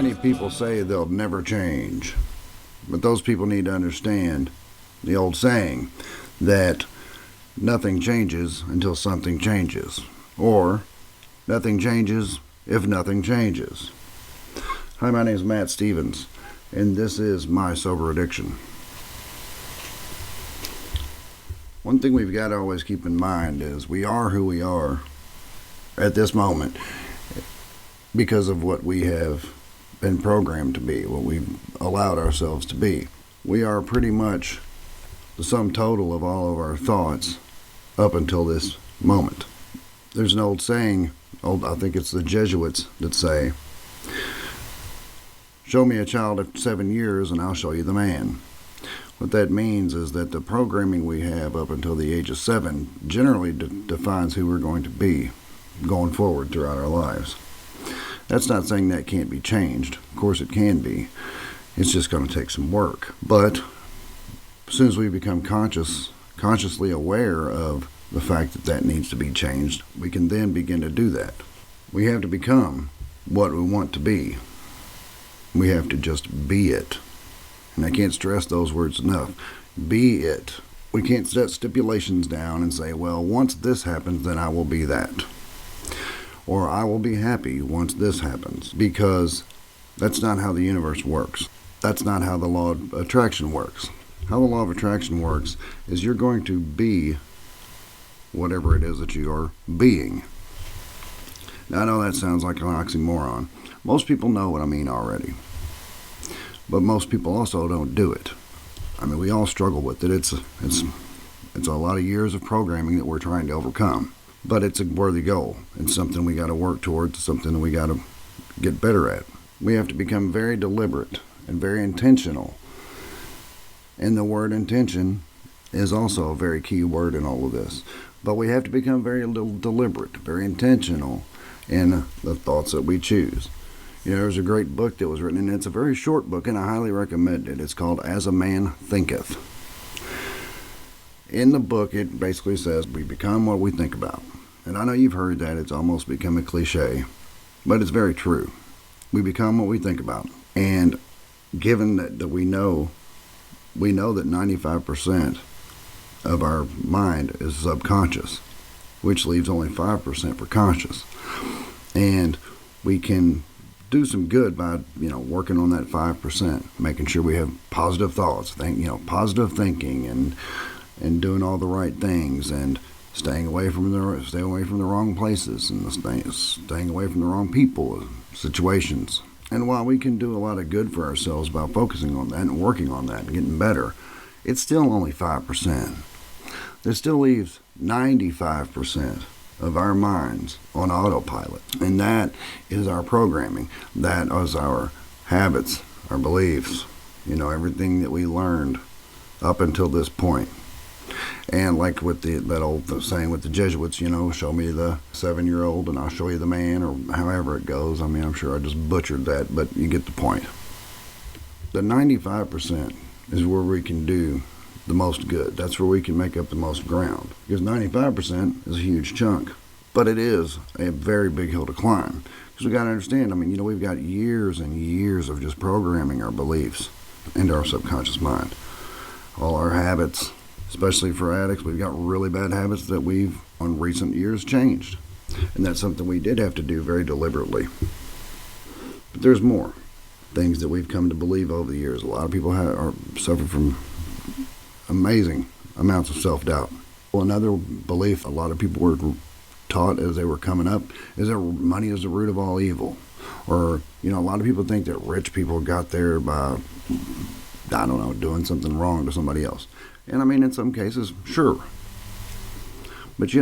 Many people say they'll never change, but those people need to understand the old saying that nothing changes until something changes, or nothing changes if nothing changes. Hi, my name is Matt Stevens, and this is My Sober Addiction. One thing we've got to always keep in mind is we are who we are at this moment because of what we have been programmed to be, what we've allowed ourselves to be. We are pretty much the sum total of all of our thoughts up until this moment. There's an old saying, I think it's the Jesuits that say, "Show me a child at 7 years and I'll show you the man." What that means is that the programming we have up until the age of 7 generally defines who we're going to be going forward throughout our lives. That's not saying that can't be changed. Of course it can be. It's just going to take some work. But as soon as we become consciously aware of the fact that that needs to be changed, we can then begin to do that. We have to become what we want to be. We have to just be it. And I can't stress those words enough. Be it. We can't set stipulations down and say, well, once this happens, then I will be that. Or I will be happy once this happens. Because that's not how the universe works. That's not how the law of attraction works. How the law of attraction works is you're going to be whatever it is that you are being. Now, I know that sounds like an oxymoron. Most people know what I mean already. But most people also don't do it. I mean, we all struggle with it. It's a lot of years of programming that we're trying to overcome. But it's a worthy goal. It's something we got to work towards, something that we got to get better at. We have to become very deliberate and very intentional. And the word intention is also a very key word in all of this. But we have to become very deliberate, very intentional in the thoughts that we choose. You know, there's a great book that was written, and it's a very short book, and I highly recommend it. It's called As a Man Thinketh. In the book, it basically says we become what we think about. And I know you've heard that. It's almost become a cliche, but it's very true. We become what we think about. And given that we know that 95% of our mind is subconscious, which leaves only 5% for conscious. And we can do some good by, working on that 5%, making sure we have positive thoughts, positive thinking, and doing all the right things, and staying away from the wrong places, and staying away from the wrong people, situations. And while we can do a lot of good for ourselves by focusing on that and working on that and getting better, it's still only 5%. That still leaves 95% of our minds on autopilot. And that is our programming. That is our habits, our beliefs, everything that we learned up until this point. And like with that old saying with the Jesuits, show me the 7-year-old and I'll show you the man, or however it goes. I mean, I'm sure I just butchered that, but you get the point. The 95% is where we can do the most good. That's where we can make up the most ground. Because 95% is a huge chunk. But it is a very big hill to climb. Because we got to understand, we've got years and years of just programming our beliefs into our subconscious mind. All our habits, especially for addicts, we've got really bad habits that we've, on recent years, changed. And that's something we did have to do very deliberately. But there's more things that we've come to believe over the years. A lot of people suffer from amazing amounts of self-doubt. Well, another belief a lot of people were taught as they were coming up is that money is the root of all evil. Or, a lot of people think that rich people got there by, doing something wrong to somebody else. And in some cases, sure. But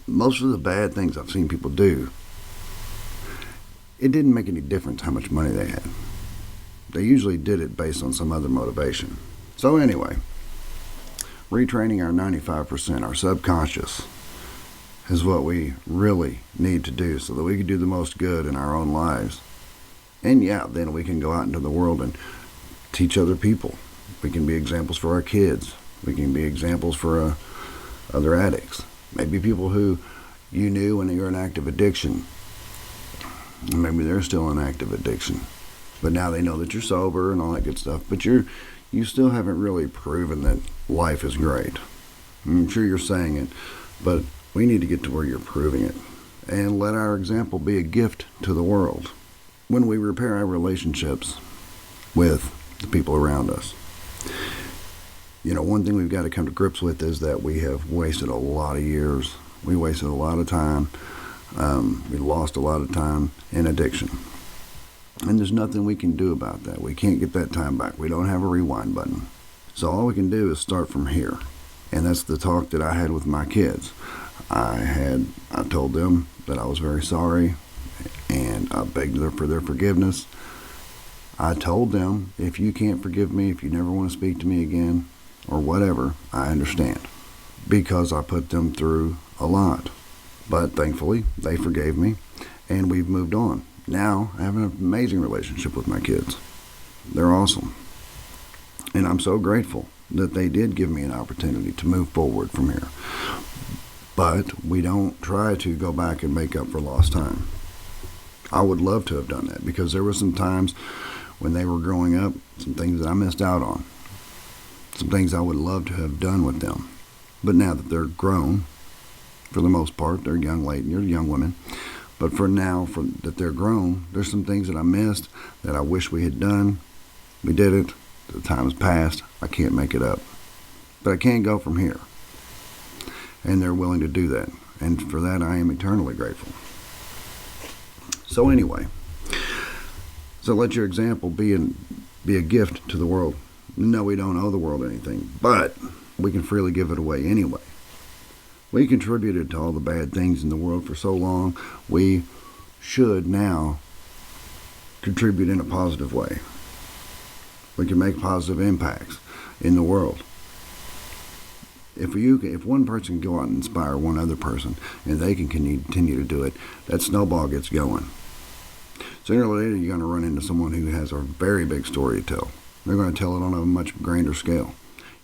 most of the bad things I've seen people do, it didn't make any difference how much money they had. They usually did it based on some other motivation. So anyway, retraining our 95%, our subconscious, is what we really need to do so that we can do the most good in our own lives. And then we can go out into the world and teach other people. We can be examples for our kids. We can be examples for other addicts. Maybe people who you knew when you were in active addiction Maybe they're still in active addiction, but now they know that you're sober and all that good stuff, but you still haven't really proven that life is great. I'm sure you're saying it, but we need to get to where you're proving it and let our example be a gift to the world. When we repair our relationships with the people around us, one thing we've got to come to grips with is that we have wasted a lot of years. We wasted a lot of time. We lost a lot of time in addiction. And there's nothing we can do about that. We can't get that time back. We don't have a rewind button. So all we can do is start from here. And that's the talk that I had with my kids. I told them that I was very sorry, and I begged for their forgiveness. I told them, if you can't forgive me, if you never want to speak to me again, or whatever, I understand. Because I put them through a lot. But thankfully, they forgave me, and we've moved on. Now, I have an amazing relationship with my kids. They're awesome. And I'm so grateful that they did give me an opportunity to move forward from here. But we don't try to go back and make up for lost time. I would love to have done that, because there were some times when they were growing up, some things that I missed out on. Some things I would love to have done with them. But now that they're grown, for the most part, they're young ladies, they're young women. But for now, that they're grown, there's some things that I missed that I wish we had done. We did it. The time has passed. I can't make it up. But I can't go from here. And they're willing to do that. And for that, I am eternally grateful. So anyway, let your example be a gift to the world. No, we don't owe the world anything, but we can freely give it away anyway. We contributed to all the bad things in the world for so long. We should now contribute in a positive way. We can make positive impacts in the world. If one person can go out and inspire one other person, and they can continue to do it, that snowball gets going. Sooner or later, you're going to run into someone who has a very big story to tell. They're going to tell it on a much grander scale.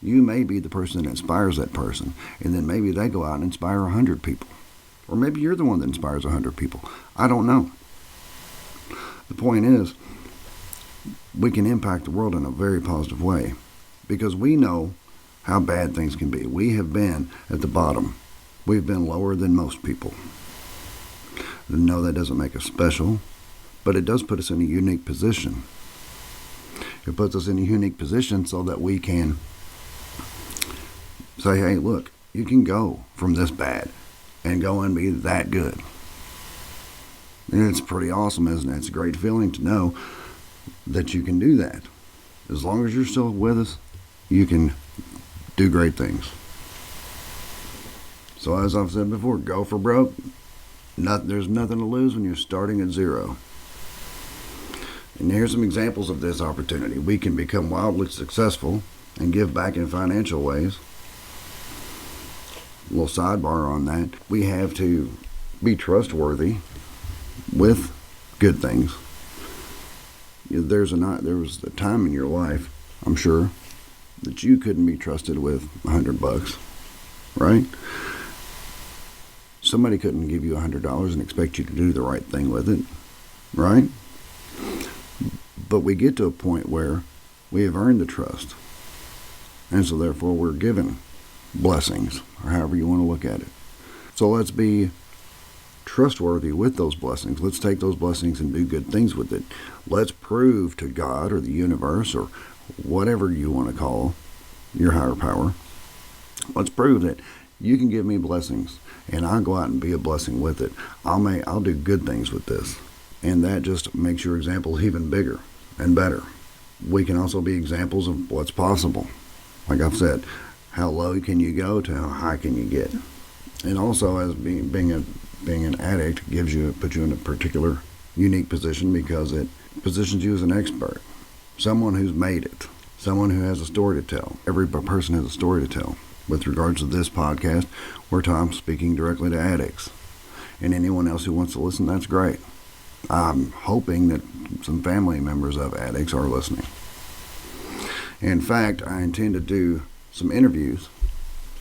You may be the person that inspires that person, and then maybe they go out and inspire 100 people. Or maybe you're the one that inspires 100 people. I don't know. The point is, we can impact the world in a very positive way, because we know how bad things can be. We have been at the bottom. We've been lower than most people. No, that doesn't make us special, but it does put us in a unique position. It puts us in a unique position so that we can say, hey, look, you can go from this bad and go and be that good. And it's pretty awesome, isn't it? It's a great feeling to know that you can do that. As long as you're still with us, you can do great things. So as I've said before, go for broke. There's nothing to lose when you're starting at zero. And here's some examples of this opportunity. We can become wildly successful and give back in financial ways. A little sidebar on that. We have to be trustworthy with good things. There was a time in your life, I'm sure, that you couldn't be trusted with $100, right? Somebody couldn't give you $100 and expect you to do the right thing with it, right? But we get to a point where we have earned the trust, and so therefore we're given blessings, or however you want to look at it. So let's be trustworthy with those blessings. Let's take those blessings and do good things with it. Let's prove to God or the universe or whatever you want to call your higher power, let's prove that you can give me blessings and I'll go out and be a blessing with it. I'll do good things with this. And that just makes your example even bigger and better. We can also be examples of what's possible. Like I've said, how low can you go to how high can you get? And also, as being an addict puts you in a particular unique position, because it positions you as an expert, someone who's made it, someone who has a story to tell. Every person has a story to tell. With regards to this podcast, I'm speaking directly to addicts. And anyone else who wants to listen, that's great. I'm hoping that some family members of addicts are listening. In fact, I intend to do some interviews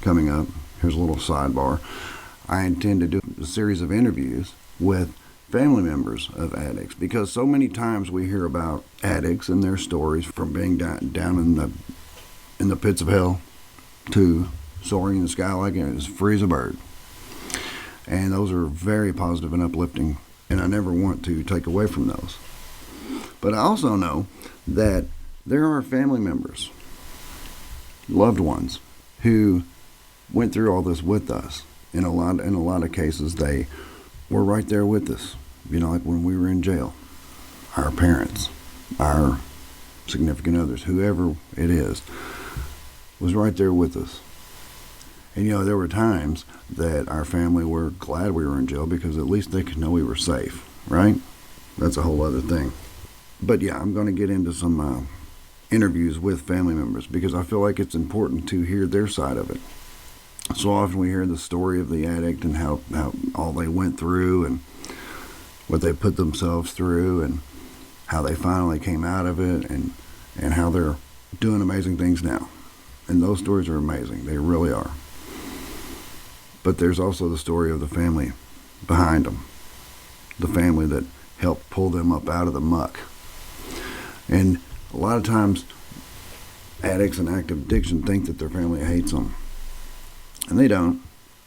coming up. Here's a little sidebar. I intend to do a series of interviews with family members of addicts, because so many times we hear about addicts and their stories from being down in the pits of hell to soaring in the sky like as free as a bird. And those are very positive and uplifting, and I never want to take away from those. But I also know that there are family members, loved ones, who went through all this with us. In a lot of cases, they were right there with us. Like when we were in jail, our parents, our significant others, whoever it is, was right there with us. And there were times that our family were glad we were in jail because at least they could know we were safe, right? That's a whole other thing. But yeah, I'm going to get into some interviews with family members because I feel like it's important to hear their side of it. So often we hear the story of the addict and how all they went through and what they put themselves through and how they finally came out of it and how they're doing amazing things now. And those stories are amazing. They really are. But there's also the story of the family behind them. The family that helped pull them up out of the muck. And a lot of times addicts and active addiction think that their family hates them. And they don't.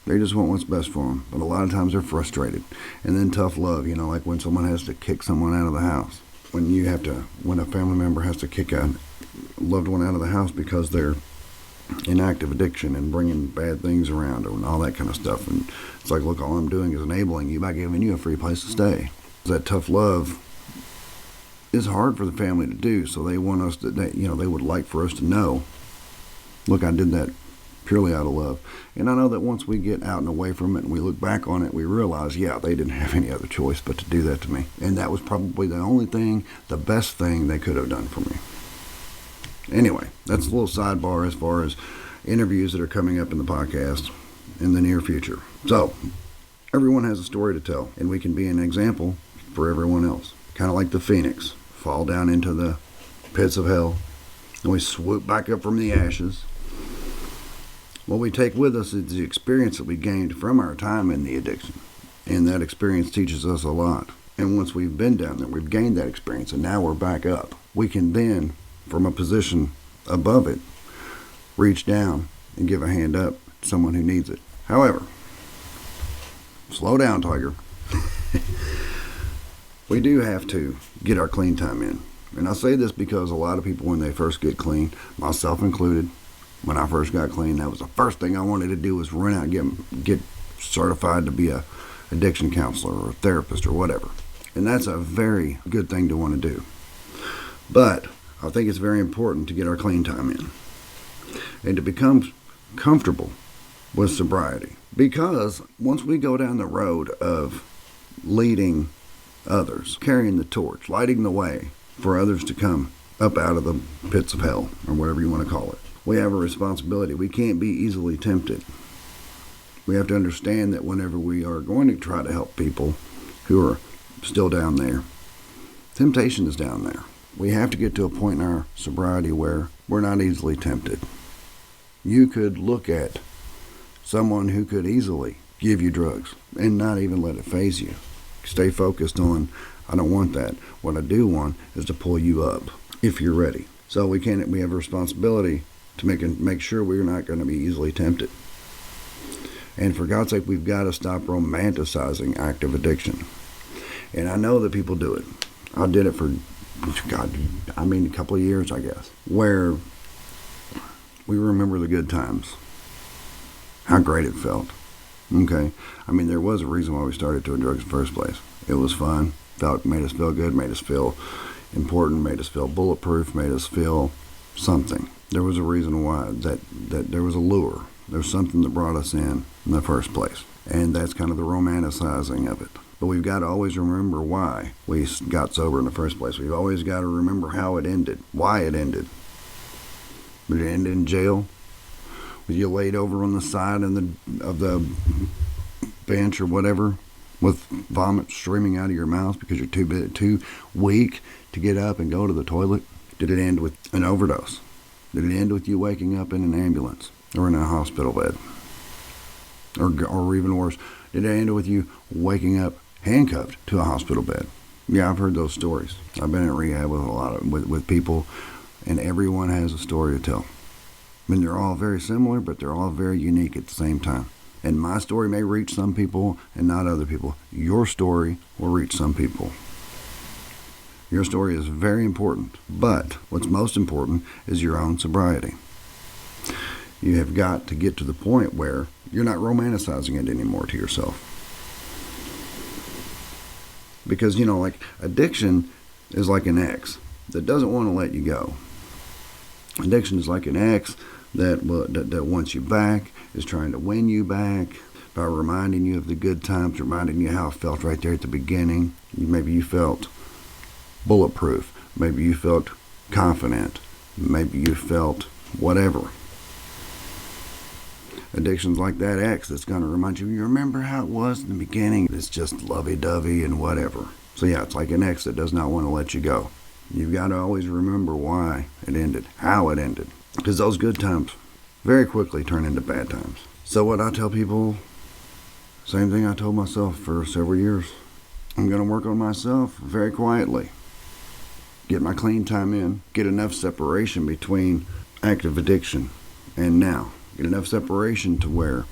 They just want what's best for them. But a lot of times they're frustrated. And then tough love, like when someone has to kick someone out of the house. When a family member has to kick a loved one out of the house because they're in active addiction and bringing bad things around and all that kind of stuff. And it's like, look, all I'm doing is enabling you by giving you a free place to stay. That tough love is hard for the family to do. So they want us to, they would like for us to know, look, I did that purely out of love. And I know that once we get out and away from it and we look back on it, we realize, yeah, they didn't have any other choice but to do that to me. And that was probably the best thing they could have done for me. Anyway, that's a little sidebar as far as interviews that are coming up in the podcast in the near future. So, everyone has a story to tell, and we can be an example for everyone else. Kind of like the phoenix. Fall down into the pits of hell, and we swoop back up from the ashes. What we take with us is the experience that we gained from our time in the addiction. And that experience teaches us a lot. And once we've been down there, we've gained that experience, and now we're back up. We can then, from a position above it, reach down and give a hand up to someone who needs it. However, slow down, Tiger. We do have to get our clean time in. And I say this because a lot of people, when they first get clean, myself included, when I first got clean, that was the first thing I wanted to do was run out and get certified to be a addiction counselor or a therapist or whatever. And that's a very good thing to want to do. But I think it's very important to get our clean time in and to become comfortable with sobriety. Because once we go down the road of leading others, carrying the torch, lighting the way for others to come up out of the pits of hell, or whatever you want to call it, we have a responsibility. We can't be easily tempted. We have to understand that whenever we are going to try to help people who are still down there, temptation is down there. We have to get to a point in our sobriety where we're not easily tempted. You could look at someone who could easily give you drugs and not even let it faze you. Stay focused on, I don't want that. What I do want is to pull you up if you're ready. So we have a responsibility to make sure we're not going to be easily tempted. And for God's sake, we've got to stop romanticizing active addiction. And I know that people do it. I did it for, a couple of years, I guess, where we remember the good times, how great it felt. Okay? There was a reason why we started doing drugs in the first place. It was fun, made us feel good, made us feel important, made us feel bulletproof, made us feel something. There was a reason why, that there was a lure. There's something that brought us in the first place. And that's kind of the romanticizing of it. But we've got to always remember why we got sober in the first place. We've always got to remember how it ended, why it ended. Did it end in jail? Were you laid over on the side of the bench or whatever with vomit streaming out of your mouth because you're too weak to get up and go to the toilet? Did it end with an overdose? Did it end with you waking up in an ambulance or in a hospital bed? Or even worse, did it end with you waking up handcuffed to a hospital bed. Yeah, I've heard those stories. I've been in rehab with a lot of with people, and everyone has a story to tell. I mean, they're all very similar, but they're all very unique at the same time. And my story may reach some people and not other people. Your story will reach some people. Your story is very important, but what's most important is your own sobriety. You have got to get to the point where you're not romanticizing it anymore to yourself. Because, like addiction is like an ex that doesn't want to let you go. Addiction is like an ex that wants you back, is trying to win you back by reminding you of the good times, reminding you how it felt right there at the beginning. Maybe you felt bulletproof. Maybe you felt confident. Maybe you felt whatever. Addiction's like that ex that's going to remind you remember how it was in the beginning. It's just lovey-dovey and whatever. So yeah, it's like an ex that does not want to let you go. You've got to always remember why it ended, how it ended. Because those good times very quickly turn into bad times. So what I tell people, same thing I told myself for several years. I'm going to work on myself very quietly. Get my clean time in. Get enough separation between active addiction and now. Get enough separation to where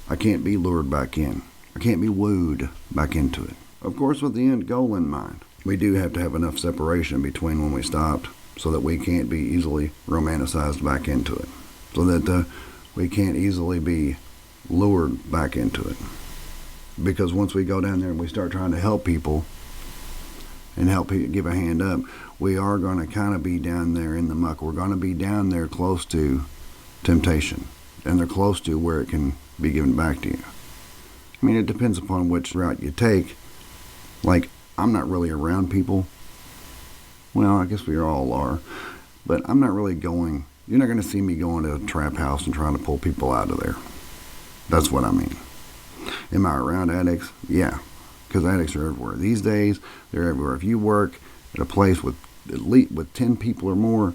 I can't be lured back in. I can't be wooed back into it. Of course, with the end goal in mind. We do have to have enough separation between when we stopped so that we can't be easily romanticized back into it. So that we can't easily be lured back into it. Because once we go down there and we start trying to help people and help people give a hand up, we are going to kind of be down there in the muck. We're going to be down there close to temptation, and they're close to where it can be given back to you. I mean, it depends upon which route you take. Like, I'm not really around people. Well, I guess we all are, but I'm not really going. You're not going to see me going to a trap house and trying to pull people out of there. That's what I mean. Am I around addicts? Yeah, because addicts are everywhere. These days, they're everywhere. If you work at a place with at least with 10 people or more,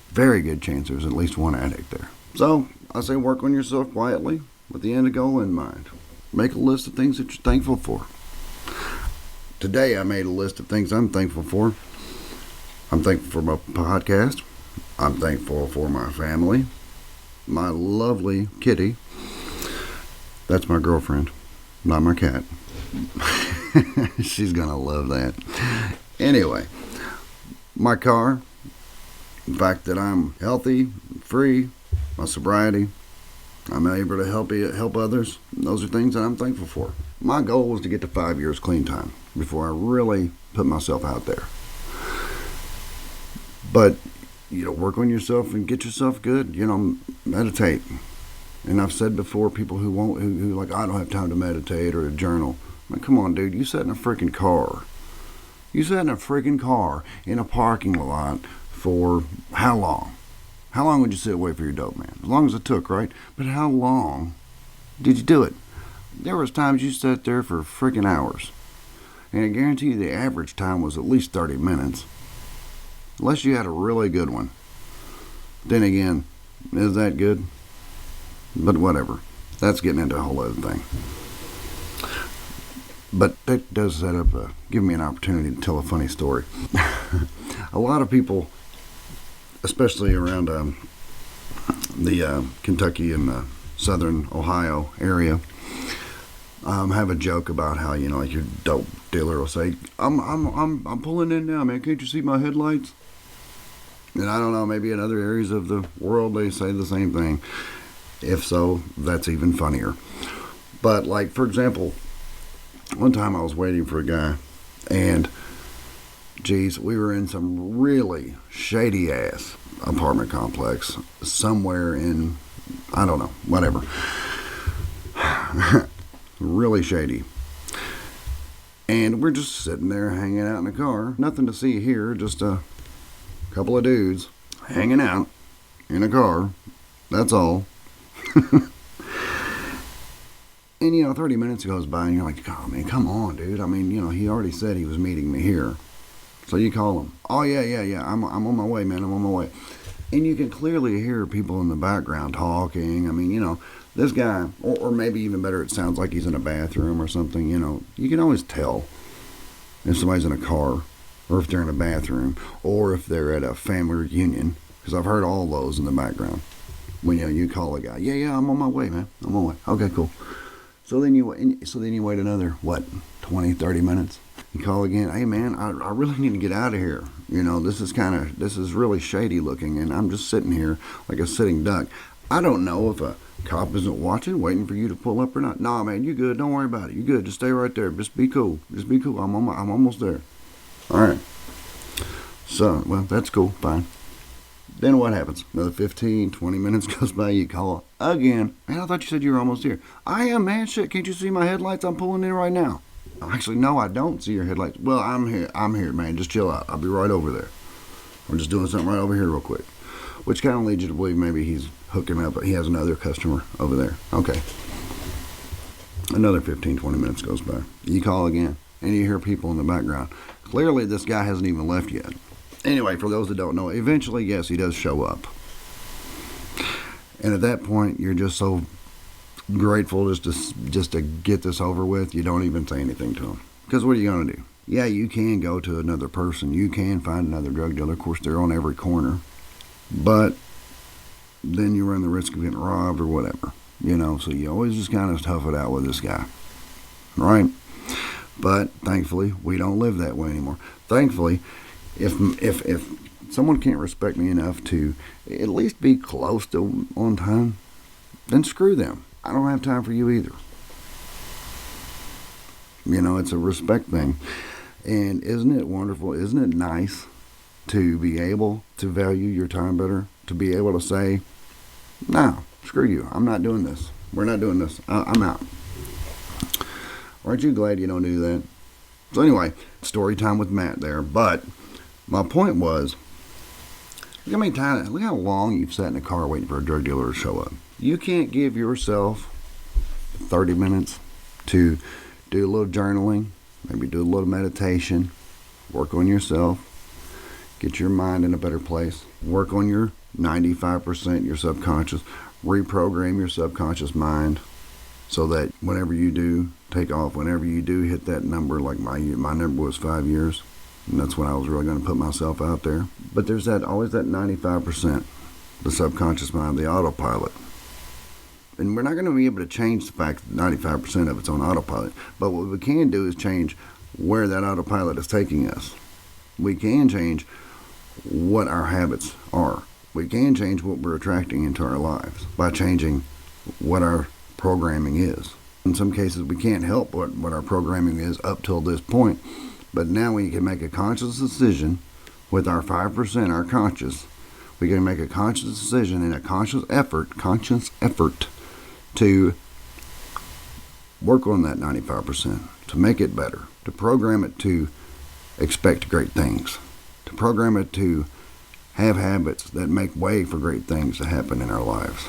very good chance there's at least one addict there. So I say work on yourself quietly with the end goal in mind. Make a list of things that you're thankful for. Today I made a list of things I'm thankful for. I'm thankful for my podcast. I'm thankful for my family. My lovely kitty. That's my girlfriend, not my cat. She's gonna love that. Anyway, my car. The fact that I'm healthy, free, my sobriety, I'm able to help others. Those are things that I'm thankful for. My goal was to get to 5 years clean time before I really put myself out there. But, work on yourself and get yourself good. Meditate. And I've said before, people who like, I don't have time to meditate or to journal. Like, come on, dude, you sat in a freaking car. You sat in a freaking car in a parking lot for how long? How long would you sit away for your dope, man? As long as it took, right? But how long did you do it? There was times you sat there for freaking hours. And I guarantee you the average time was at least 30 minutes. Unless you had a really good one. Then again, is that good? But whatever. That's getting into a whole other thing. But that does set up, give me an opportunity to tell a funny story. A lot of people, especially around the Kentucky and southern Ohio area, have a joke about how like your dope dealer will say, "I'm pulling in now, man. Can't you see my headlights?" And I don't know, maybe in other areas of the world they say the same thing. If so, that's even funnier. But like, for example, one time I was waiting for a guy, and geez, we were in some really shady ass apartment complex somewhere in, I don't know, whatever. Really shady. And we're just sitting there hanging out in the car. Nothing to see here, just a couple of dudes hanging out in a car. That's all. And 30 minutes goes by and you're like, oh man, come on, dude. I mean, he already said he was meeting me here. So you call him. Oh yeah. I'm on my way, man. I'm on my way. And you can clearly hear people in the background talking. I mean, this guy, or maybe even better, it sounds like he's in a bathroom or something. You can always tell if somebody's in a car, or if they're in a bathroom, or if they're at a family reunion, because I've heard all those in the background. When you call a guy, yeah, I'm on my way, man. I'm on my way. Okay, cool. So then you wait another 20, 30 minutes. You call again. Hey, man, I really need to get out of here. This is really shady looking, and I'm just sitting here like a sitting duck. I don't know if a cop isn't watching, waiting for you to pull up or not. Nah, man, you good. Don't worry about it. You good. Just stay right there. Just be cool. I'm almost there. All right. So, that's cool. Fine. Then what happens? Another 15, 20 minutes goes by. You call again. Man, I thought you said you were almost here. I am, man. Shit, can't you see my headlights? I'm pulling in right now. Actually, no, I don't see your headlights. Well, I'm here, man. Just chill out. I'll be right over there. We're just doing something right over here real quick. Which kind of leads you to believe maybe he's hooking up. He has another customer over there. Okay. Another 15, 20 minutes goes by. You call again, and you hear people in the background. Clearly, this guy hasn't even left yet. Anyway, for those that don't know, eventually, yes, he does show up. And at that point, you're just so grateful just to get this over with, you don't even say anything to him. Because what are you going to do? Yeah, you can go to another person. You can find another drug dealer. Of course, they're on every corner. But then you run the risk of getting robbed or whatever. So you always just kind of tough it out with this guy. Right? But thankfully, we don't live that way anymore. Thankfully, if someone can't respect me enough to at least be close to on time, then screw them. I don't have time for you either. It's a respect thing. And isn't it wonderful? Isn't it nice to be able to value your time better? To be able to say, no, screw you. I'm not doing this. We're not doing this. I'm out. Aren't you glad you don't do that? So anyway, story time with Matt there. But my point was, look how long you've sat in a car waiting for a drug dealer to show up. You can't give yourself 30 minutes to do a little journaling, maybe do a little meditation, work on yourself, get your mind in a better place, work on your 95%, your subconscious, reprogram your subconscious mind so that whenever you do take off, whenever you do hit that number, like my number was 5 years, and that's when I was really going to put myself out there. But there's always that 95%, the subconscious mind, the autopilot. And we're not going to be able to change the fact that 95% of it's on autopilot. But what we can do is change where that autopilot is taking us. We can change what our habits are. We can change what we're attracting into our lives by changing what our programming is. In some cases, we can't help what our programming is up till this point. But now we can make a conscious decision with our 5%, our conscious. We can make a conscious decision and a conscious effort to work on that 95%, to make it better, to program it to expect great things, to program it to have habits that make way for great things to happen in our lives.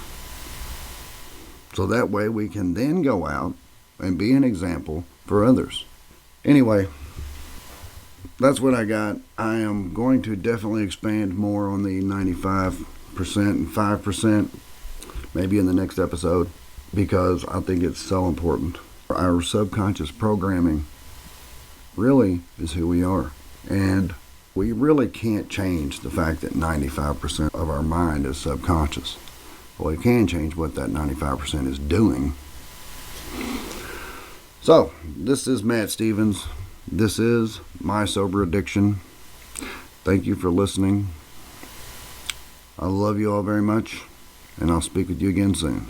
So that way we can then go out and be an example for others. Anyway, that's what I got. I am going to definitely expand more on the 95% and 5%, maybe in the next episode, because I think it's so important. Our subconscious programming really is who we are. And we really can't change the fact that 95% of our mind is subconscious. But we can change what that 95% is doing. So, this is Matt Stevens. This is My Sober Addiction. Thank you for listening. I love you all very much, and I'll speak with you again soon.